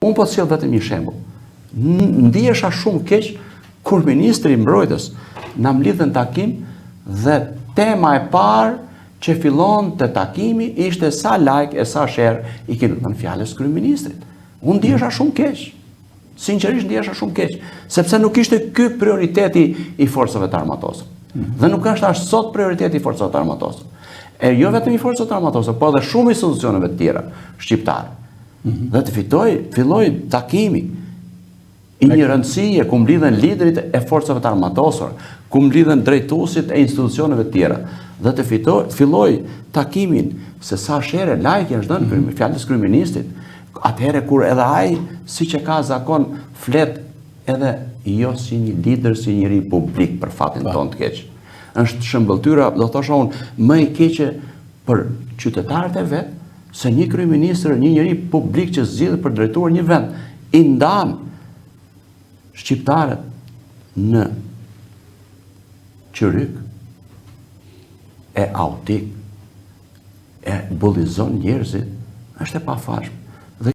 Unë po të sjell vetëm një shembull. Ndihesha shumë keq kur ministri i mbrojtjes na mlidhe në takim dhe tema e parë që fillon të takimi ishte sa like e sa share i kemi dhënë fjalës kryeministrit. Unë ndihesha shumë keq. Sinqerisht ndihesha shumë keq, sepse nuk ishte ky prioriteti i forcave të armatosur. Dhe nuk është as sot prioriteti i forcave të armatosur. E jo vetëm i forcave të armatosur, por edhe shumë institucioneve të tjera shqiptare. Dhe të filloi takimi i një rëndësie ku mblidhen liderit e forcave të armatosur, ku mblidhen drejtuesit e institucioneve të tjera. Dhe të filloi takimin se sa shere like janë dhënë fjalës kryeministrit. Atëherë kur edhe ai, siç e ka zakon, flet edhe jo si një lider, si njëri publik për fatin tonë të keq. Është shëmbëltyra, do thosha unë, më e keqe për qytetarët e vet, se një kryeministër, një njeri publik që zgjidhet për drejtuar një vend, i ndan shqiptarët në qyryk, e autik, e bullizon njerëzit, është e pafashme.